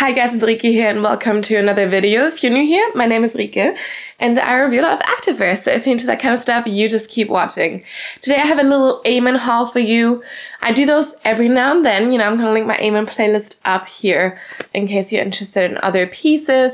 Hi guys, it's Rike here and welcome to another video. If you're new here, my name is Rike and I review a lot of activewear, so if you're into that kind of stuff, you just keep watching. Today I have a little Amen haul for you. I do those every now and then, I'm gonna link my Amen playlist up here in case you're interested in other pieces.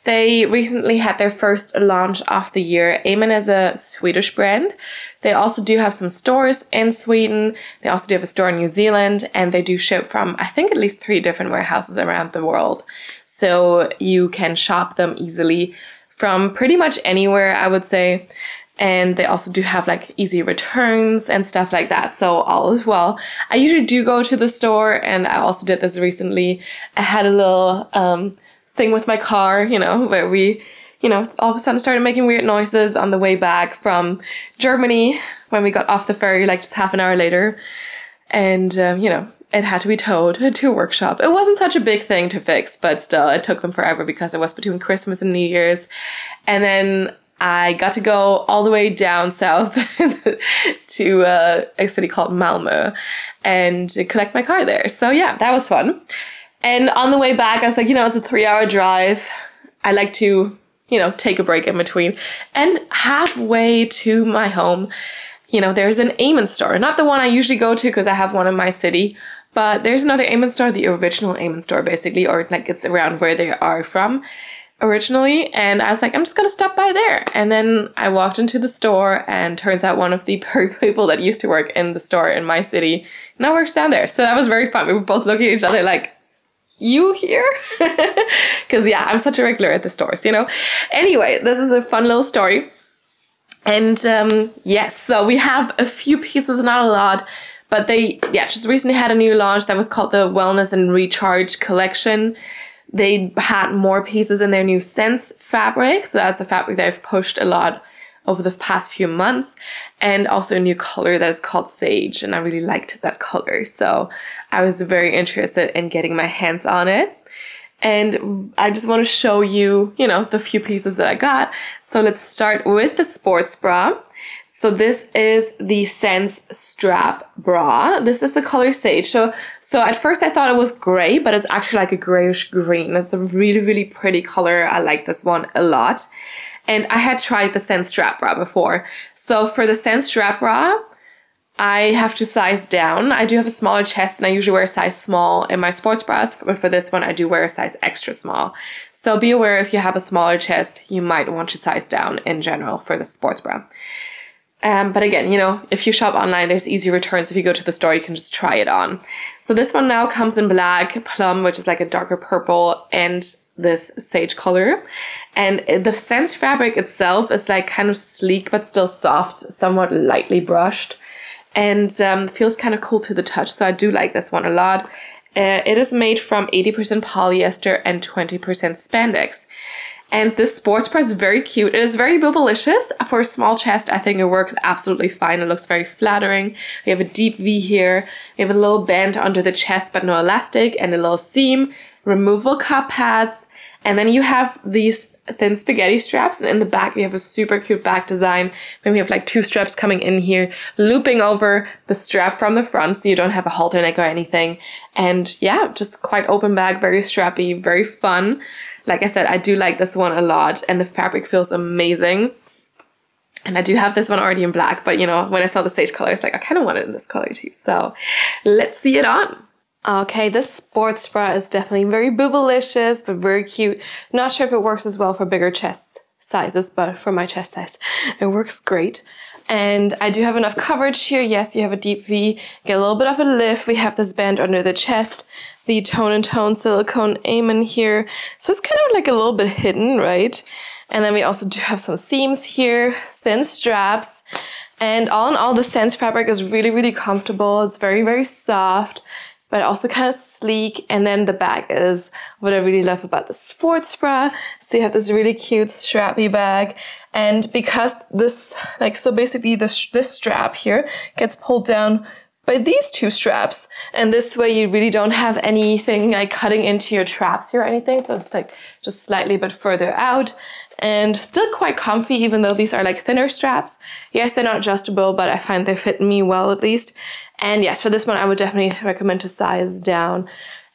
They recently had their first launch of the year. Amen is a Swedish brand. They also do have some stores in Sweden. They also do have a store in New Zealand, and they do ship from, I think, at least 3 different warehouses around the world. So you can shop them easily from pretty much anywhere, I would say. And they also do have like easy returns and stuff like that. So all is well. I usually do go to the store, and I also did this recently. I had a little thing with my car, where we, all of a sudden started making weird noises on the way back from Germany when we got off the ferry, like just half an hour later. And, it had to be towed to a workshop. It wasn't such a big thing to fix, but still, it took them forever because it was between Christmas and New Year's. And then I got to go all the way down south to a city called Malmö and collect my car there. So yeah, that was fun. And on the way back, I was like, it's a 3-hour drive. I like to, take a break in between. And halfway to my home, there's an Amen store. Not the one I usually go to because I have one in my city, but there's another Amen store, the original Amen store basically, or like it's around where they are from originally. And I was like, I'm just gonna stop by there. And then I walked into the store, and turns out one of the people that used to work in the store in my city now works down there. So that was very fun. We were both looking at each other like, you here? Because yeah, I'm such a regular at the stores, Anyway, this is a fun little story. And yes, so we have a few pieces, not a lot, but they just recently had a new launch that was called the Wellness and Recharge collection. They had more pieces in their new Sense fabric, so that's a fabric they've pushed a lot over the past few months, and also a new color that is called Sage, and I really liked that color, so I was very interested in getting my hands on it. And I just want to show you, the few pieces that I got. So let's start with the sports bra. So this is the Sense strap bra. This is the color Sage. So at first I thought it was gray, but it's actually like a grayish green. It's a really, really pretty color. I like this one a lot. And I had tried the Sense strap bra before. So for the Sense strap bra, I have to size down. I do have a smaller chest, and I usually wear a size small in my sports bras, but for this one I do wear a size extra small. So be aware, if you have a smaller chest, you might want to size down in general for the sports bra. But again, if you shop online, there's easy returns. If you go to the store, you can just try it on. So this one now comes in black, plum, which is like a darker purple, and this sage color. And the Sense fabric itself is like kind of sleek but still soft, somewhat lightly brushed, and feels kind of cool to the touch. So I do like this one a lot. It is made from 80% polyester and 20% spandex. And this sports bra is very cute. It is very boobalicious. For a small chest, I think it works absolutely fine. It looks very flattering. We have a deep V here. We have a little band under the chest, but no elastic, and a little seam, removable cup pads. And then you have these thin spaghetti straps, and in the back we have a super cute back design. Then we have like 2 straps coming in here, looping over the strap from the front, so you don't have a halter neck or anything. And yeah, just quite open back, very strappy, very fun. Like I said, I do like this one a lot, and the fabric feels amazing. And I do have this one already in black, but when I saw the sage color, it's like, I kind of want it in this color too. So let's see it on. Okay, this sports bra is definitely very boobalicious, but very cute. Not sure if it works as well for bigger chest sizes, but for my chest size, it works great. And I do have enough coverage here. Yes, you have a deep V, get a little bit of a lift. We have this band under the chest, the tone and tone silicone Amen here. So it's kind of like a little bit hidden, right? And then we also do have some seams here, thin straps. And all in all, the Sense fabric is really, really comfortable. It's very, very soft, but also kind of sleek. And then the bag is what I really love about the sports bra. So you have this really cute strappy bag. And because this, so basically this strap here gets pulled down by these 2 straps. And this way you really don't have anything like cutting into your traps here or anything. So it's like just slightly but further out, and still quite comfy, even though these are like thinner straps. Yes, they're not adjustable, but I find they fit me well at least. And yes, for this one, I would definitely recommend to size down.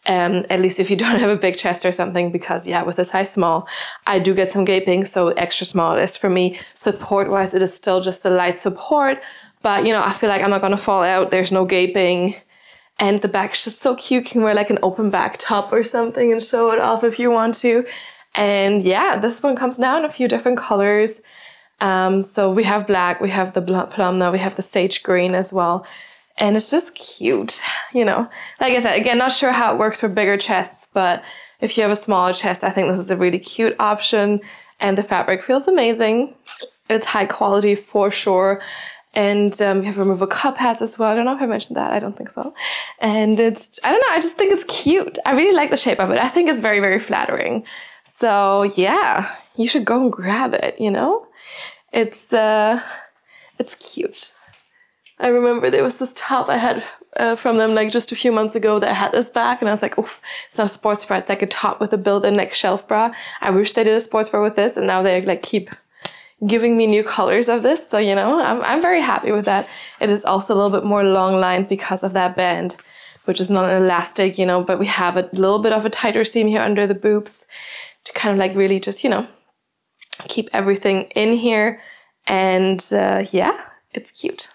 At least if you don't have a big chest or something, because yeah, with a size small, I do get some gaping, so extra small it is for me. Support-wise, it is still just a light support, but you know, I feel like I'm not gonna fall out. There's no gaping, and the back's just so cute. You can wear like an open back top or something and show it off if you want to. And yeah, this one comes now in a few different colors. So we have black, we have the plum now, we have the sage green as well. And it's just cute, you know. Like I said, again, not sure how it works for bigger chests, but if you have a smaller chest, I think this is a really cute option. And the fabric feels amazing. It's high quality for sure. And you have removable cup hats as well. I don't know if I mentioned that. I don't think so. And it's, I don't know, I just think it's cute. I really like the shape of it. I think it's very, very flattering. So yeah, you should go and grab it, you know. It's cute. I remember there was this top I had from them like just a few months ago that had this back, and I was like, oof, it's not a sports bra, it's like a top with a built-in neck shelf bra. I wish they did a sports bra with this, and now they like keep giving me new colors of this, so you know, I'm very happy with that. It is also a little bit more long lined because of that band, which is not an elastic, you know, but we have a little bit of a tighter seam here under the boobs to kind of like really just, you know, keep everything in here. And yeah, it's cute.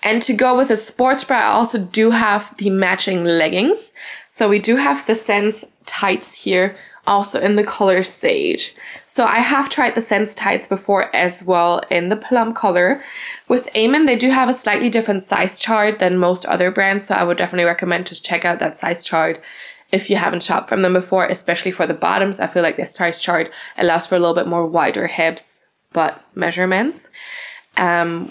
And to go with a sports bra, I also do have the matching leggings. So we do have the Sense tights here, also in the color Sage. So I have tried the Sense tights before as well in the plum color. With Amen, they do have a slightly different size chart than most other brands, so I would definitely recommend to check out that size chart if you haven't shopped from them before, especially for the bottoms. I feel like this size chart allows for a little bit more wider hips, butt measurements.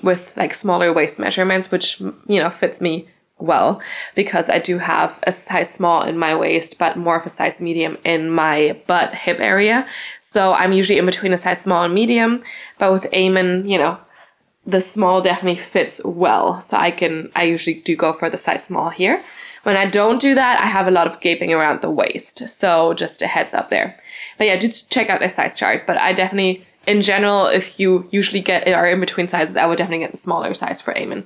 With like smaller waist measurements, which, you know, fits me well because I do have a size small in my waist, but more of a size medium in my butt hip area. So I'm usually in between a size small and medium, but with Amen, you know, the small definitely fits well. So I usually do go for the size small here. When I don't do that, I have a lot of gaping around the waist. So just a heads up there. But yeah, just check out the size chart. But I definitely, in general, if you usually are in between sizes, I would definitely get the smaller size for Amen.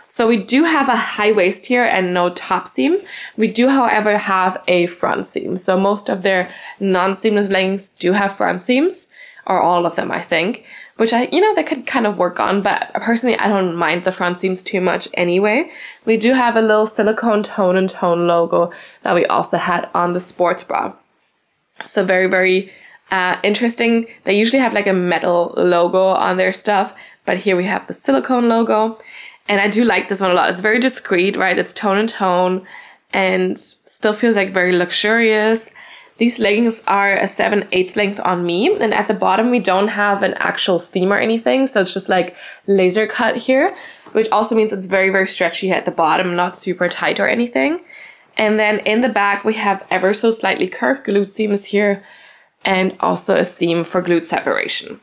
So we do have a high waist here and no top seam. We do, however, have a front seam. So most of their non-seamless leggings do have front seams, or all of them, I think, which they could kind of work on, but personally, I don't mind the front seams too much anyway. We do have a little silicone tone and tone logo that we also had on the sports bra. So very, very interesting. They usually have like a metal logo on their stuff, but here we have the silicone logo. And I do like this one a lot. It's very discreet, right? It's tone and tone and still feels like very luxurious. These leggings are a 7/8 length on me. And at the bottom, we don't have an actual seam or anything. So it's just like laser cut here, which also means it's very, very stretchy at the bottom, not super tight or anything. And then in the back, we have ever so slightly curved glute seams here and also a seam for glute separation.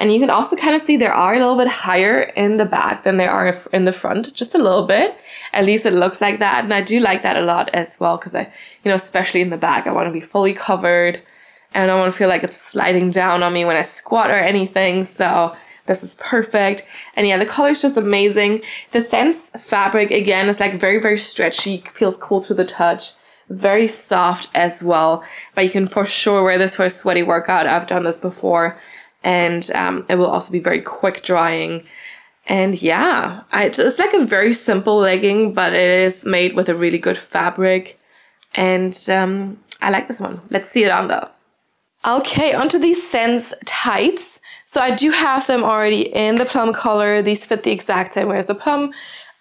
And you can also kind of see they are a little bit higher in the back than they are in the front, just a little bit. At least it looks like that. And I do like that a lot as well because especially in the back, I want to be fully covered and I don't want to feel like it's sliding down on me when I squat or anything. So this is perfect. And yeah, the color is just amazing. The Sense fabric, again, is like very, very stretchy, feels cool to the touch. Very soft as well, but you can for sure wear this for a sweaty workout. I've done this before. And it will also be very quick drying. And yeah, it's like a very simple legging, but it is made with a really good fabric. And I like this one. Let's see it on though. Okay, onto these Sense tights. So I do have them already in the plum color. These fit the exact same way as the plum.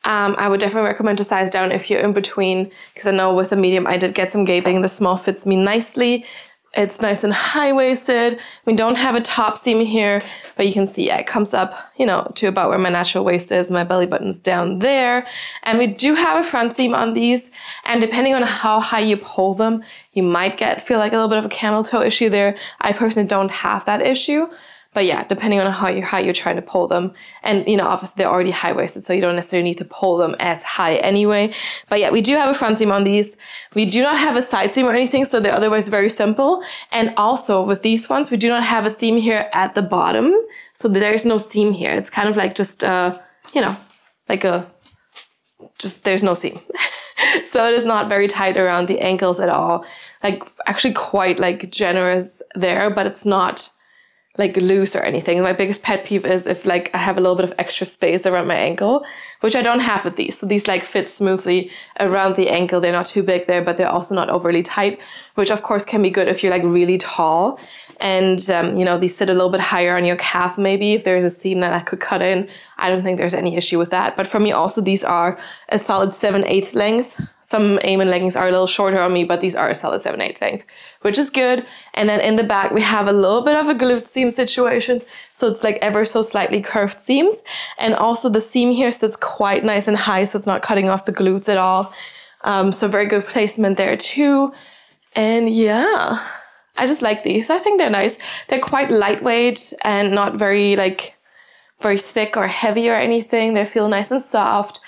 I would definitely recommend to size down if you're in between, because I know with the medium I did get some gaping. The small fits me nicely. It's nice and high-waisted. We don't have a top seam here, but you can see it comes up, to about where my natural waist is. My belly button's down there. And we do have a front seam on these. And depending on how high you pull them, you might feel like a little bit of a camel toe issue there. I personally don't have that issue, But yeah, depending on how you're trying to pull them. And, you know, obviously they're already high-waisted, so you don't necessarily need to pull them as high anyway. But yeah, we do have a front seam on these. We do not have a side seam or anything, so they're otherwise very simple. And also with these ones, we do not have a seam here at the bottom. So there's no seam here. It's kind of like just, you know, like there's no seam. So it is not very tight around the ankles at all. Like actually quite like generous there, but it's not like loose or anything. My biggest pet peeve is if like I have a little bit of extra space around my ankle, which I don't have with these. So these like fit smoothly around the ankle. They're not too big there, but they're also not overly tight, which of course can be good if you're like really tall. And, you know, these sit a little bit higher on your calf maybe. If there's a seam that I could cut in, I don't think there's any issue with that. But for me also, these are a solid 7/8 length. Some Amen leggings are a little shorter on me, but these are a solid 7/8 length, which is good. And then in the back, we have a little bit of a glute seam situation. So it's like ever so slightly curved seams. And also the seam here sits quite nice and high, so it's not cutting off the glutes at all. So very good placement there too. And yeah, I just like these. I think they're nice. They're quite lightweight and not very like very thick or heavy or anything. They feel nice and soft.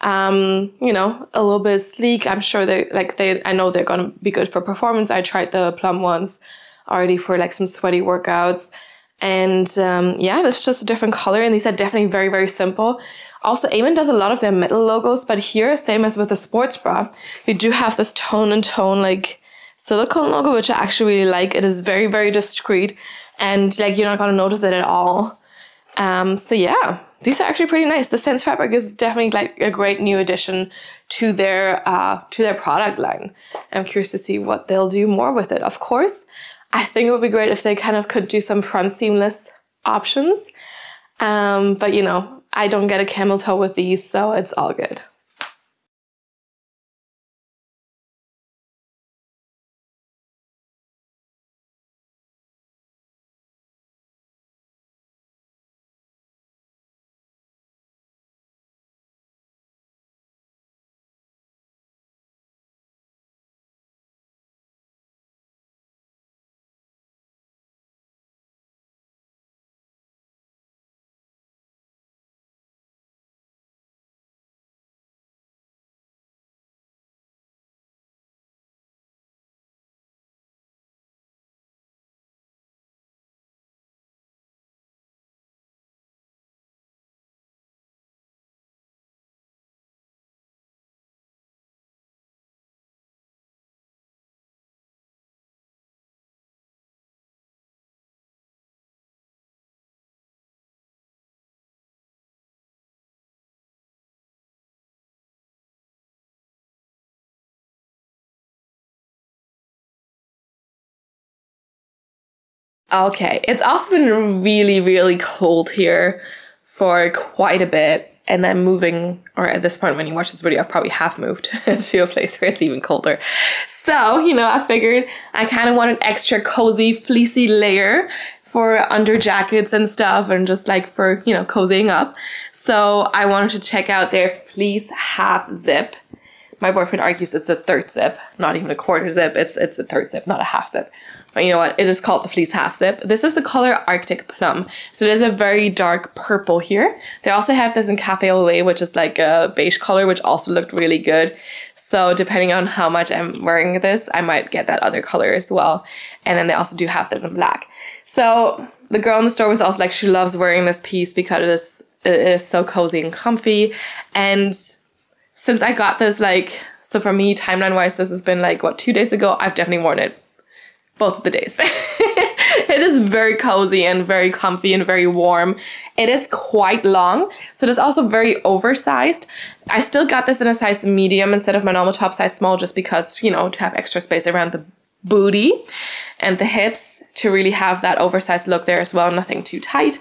You know, a little bit sleek. I'm sure I know they're gonna be good for performance. I tried the plum ones already for like some sweaty workouts. And yeah, this is just a different color, and these are definitely very, very simple. Also, Amen does a lot of their metal logos, but here, same as with the sports bra, we do have this tone and tone like silicone logo, which I actually really like. It is very, very discreet, and like you're not gonna notice it at all. So yeah, these are actually pretty nice. The Sense fabric is definitely like a great new addition to their product line. I'm curious to see what they'll do more with it. Of course, I think it would be great if they kind of could do some front seamless options. But you know, I don't get a camel toe with these, so it's all good. Okay, it's also been really, really cold here for quite a bit. And I'm moving, or at this point when you watch this video, I've probably half moved to a place where it's even colder. So, you know, I figured I kind of want an extra cozy, fleecy layer for under jackets and stuff, and just like for, you know, cozying up. So I wanted to check out their Fleece Half Zip. My boyfriend argues it's a third zip, not even a quarter zip. It's a third zip, not a half zip. But you know what? It is called the Fleece Half Zip. This is the color Arctic Plum. So there's a very dark purple here. They also have this in Cafe au Lait, which is like a beige color, which also looked really good. So depending on how much I'm wearing this, I might get that other color as well. And then they also do have this in black. So the girl in the store was also like, she loves wearing this piece because it is so cozy and comfy. And since I got this, like, so for me, timeline-wise, this has been like, what, 2 days ago? I've definitely worn it both of the days. It is very cozy and very comfy and very warm. It is quite long, so it is also very oversized. I still got this in a size medium instead of my normal top size small, just because, you know, to have extra space around the booty and the hips to really have that oversized look there as well, nothing too tight.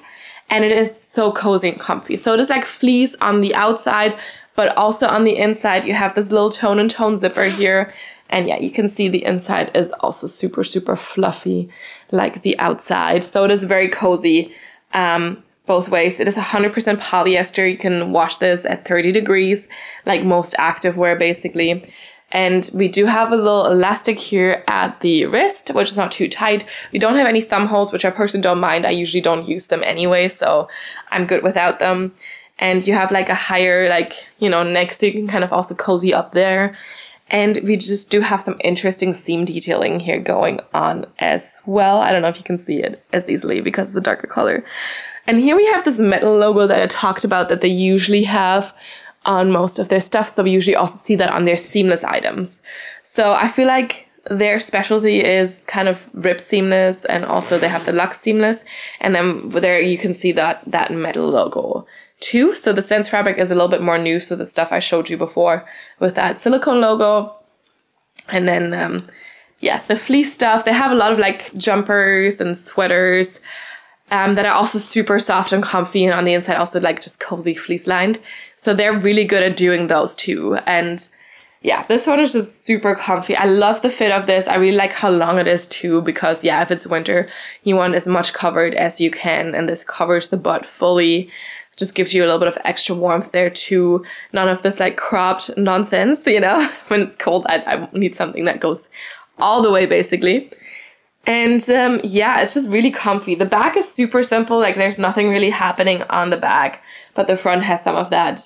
And it is so cozy and comfy. So it is like fleece on the outside, but also on the inside, you have this little tone and tone zipper here. And yeah, you can see the inside is also super, super fluffy like the outside. So it is very cozy both ways. It is 100% polyester. You can wash this at 30 degrees, like most active wear basically. And we do have a little elastic here at the wrist, which is not too tight. We don't have any thumb holes, which I personally don't mind. I usually don't use them anyway, so I'm good without them. And you have like a higher, like, you know, neck, so you can kind of also cozy up there. And we just do have some interesting seam detailing here going on as well. I don't know if you can see it as easily because of the darker color. And here we have this metal logo that I talked about that they usually have on most of their stuff. So we usually also see that on their seamless items. So I feel like their specialty is kind of rib seamless, and also they have the luxe seamless. And then there you can see that metal logo too. So the Sense fabric is a little bit more new. So the stuff I showed you before with that silicone logo. And then, yeah, the fleece stuff. They have a lot of like jumpers and sweaters that are also super soft and comfy, and on the inside also like just cozy fleece lined. So they're really good at doing those too. And yeah, this one is just super comfy. I love the fit of this. I really like how long it is too, because yeah, if it's winter, you want as much covered as you can, and this covers the butt fully. Just gives you a little bit of extra warmth there too. None of this like cropped nonsense, you know. When it's cold, I need something that goes all the way basically. And yeah, it's just really comfy. The back is super simple, like there's nothing really happening on the back, but the front has some of that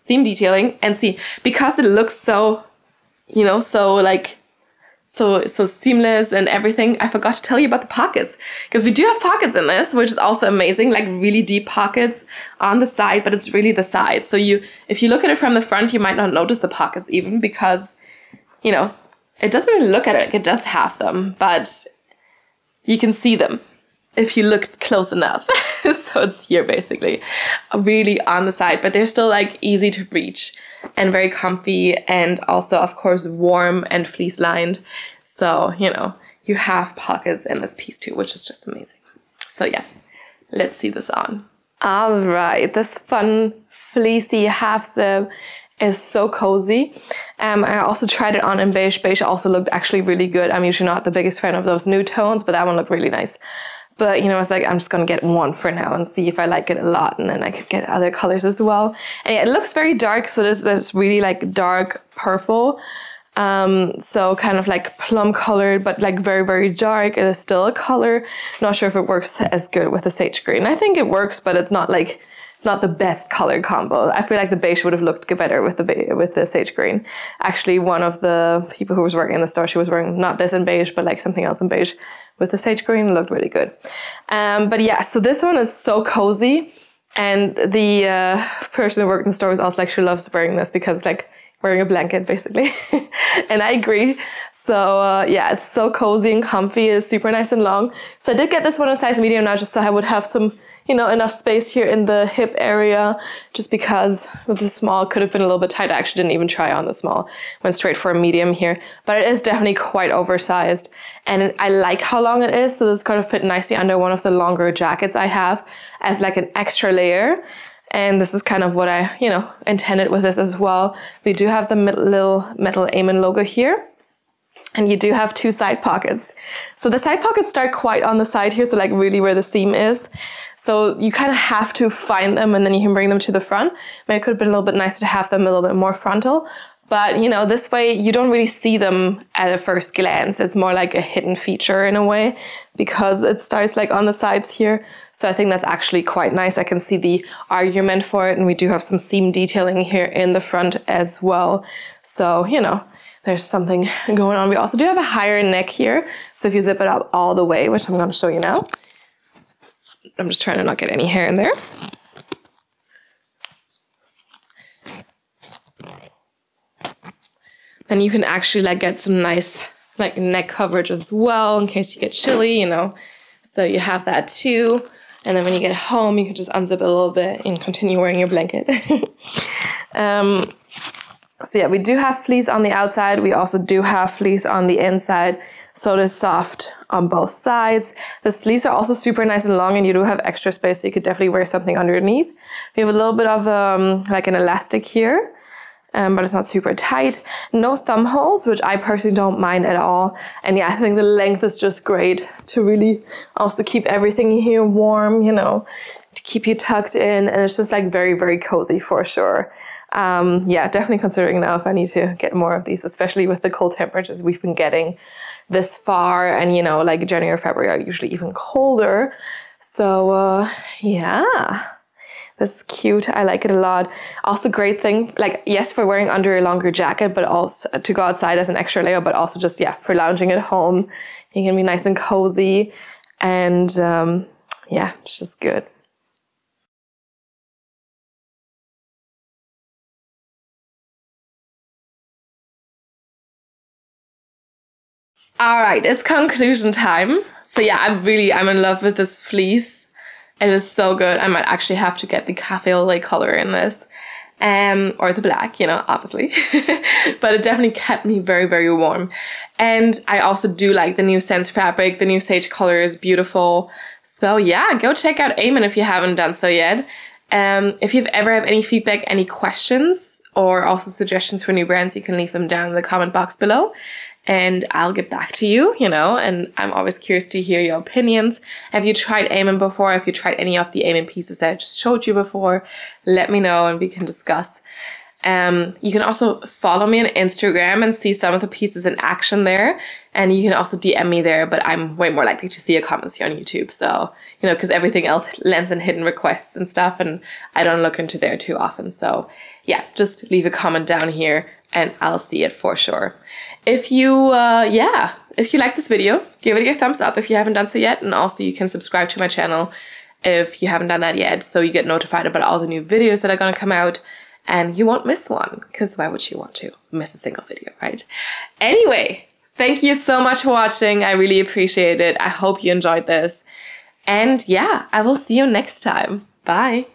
seam detailing. And see, because it looks so, you know, so like, so seamless and everything, I forgot to tell you about the pockets, because we do have pockets in this, which is also amazing, like really deep pockets on the side, but it's really the side. So if you look at it from the front, you might not notice the pockets even, because, you know, it doesn't really look at it like it does have them, but you can see them if you look close enough. So it's here basically, really on the side, but they're still like easy to reach and very comfy, and also of course warm and fleece lined. So, you know, you have pockets in this piece too, which is just amazing. So yeah, let's see this on. All right, this fun fleecy half zip is so cozy. I also tried it on in beige. Beige also looked actually really good. I'm usually not the biggest fan of those nude tones, but that one looked really nice. But, you know, it's like, I'm just going to get one for now and see if I like it a lot, and then I could get other colors as well. And yeah, it looks very dark, so this really like dark purple. So kind of like plum colored, but like very, very dark. It is still a color. Not sure if it works as good with the sage green. I think it works, but it's not like, not the best color combo. I feel like the beige would have looked better with the sage green. Actually, one of the people who was working in the store, she was wearing not this in beige, but like something else in beige with the sage green. It looked really good. But yeah, so this one is so cozy. And the person who worked in the store was also like, she loves wearing this because it's like wearing a blanket basically. And I agree. So yeah, it's so cozy and comfy. It's super nice and long. So I did get this one in size medium now, just so I would have some, you know, enough space here in the hip area, just because with the small could have been a little bit tight. I actually didn't even try on the small. Went straight for a medium here, but it is definitely quite oversized, and I like how long it is. So this kind of fit nicely under one of the longer jackets I have as like an extra layer. And this is kind of what I, you know, intended with this as well. We do have the little metal Amen logo here. And you do have two side pockets. So the side pockets start quite on the side here, so like really where the seam is. So you kind of have to find them, and then you can bring them to the front. Maybe it could have been a little bit nicer to have them a little bit more frontal. But, you know, this way you don't really see them at a first glance. It's more like a hidden feature in a way, because it starts like on the sides here. So I think that's actually quite nice. I can see the argument for it, and we do have some seam detailing here in the front as well. So, you know, there's something going on. We also do have a higher neck here. So if you zip it up all the way, which I'm going to show you now. I'm just trying to not get any hair in there. Then you can actually like get some nice like neck coverage as well in case you get chilly, you know. So you have that too. And then when you get home, you can just unzip it a little bit and continue wearing your blanket. So yeah, we do have fleece on the outside. We also do have fleece on the inside. So it is soft on both sides. The sleeves are also super nice and long, and you do have extra space, so you could definitely wear something underneath. We have a little bit of like an elastic here, but it's not super tight. No thumb holes, which I personally don't mind at all. And yeah, I think the length is just great to really also keep everything here warm, you know, to keep you tucked in, and it's just like very, very cozy for sure. Yeah, definitely considering now if I need to get more of these, especially with the cold temperatures we've been getting this far, and you know, like January or February are usually even colder. So yeah, this is cute. I like it a lot. Also, great thing, like yes, for wearing under a longer jacket, but also to go outside as an extra layer, but also just, yeah, for lounging at home. You can be nice and cozy, and yeah, it's just good. All right, it's conclusion time. So yeah, I'm in love with this fleece. It is so good. I might actually have to get the cafe au lait color in this. Or the black, you know, obviously. But it definitely kept me very, very warm. And I also do like the new Sense fabric. The new sage color is beautiful. So yeah, go check out Eamon if you haven't done so yet. If you've ever have any feedback, any questions, or also suggestions for new brands, you can leave them down in the comment box below. And I'll get back to you, you know, and I'm always curious to hear your opinions. Have you tried Eamon before? Have you tried any of the Eamon pieces that I just showed you before? Let me know and we can discuss. You can also follow me on Instagram and see some of the pieces in action there. And you can also DM me there, but I'm way more likely to see your comments here on YouTube. So, you know, because everything else lands in hidden requests and stuff, and I don't look into there too often. So yeah, just leave a comment down here and I'll see it for sure. If you, if you like this video, give it your thumbs up if you haven't done so yet. And also you can subscribe to my channel if you haven't done that yet, so you get notified about all the new videos that are gonna come out and you won't miss one, because why would you want to miss a single video, right? Anyway, thank you so much for watching. I really appreciate it. I hope you enjoyed this. And yeah, I will see you next time. Bye.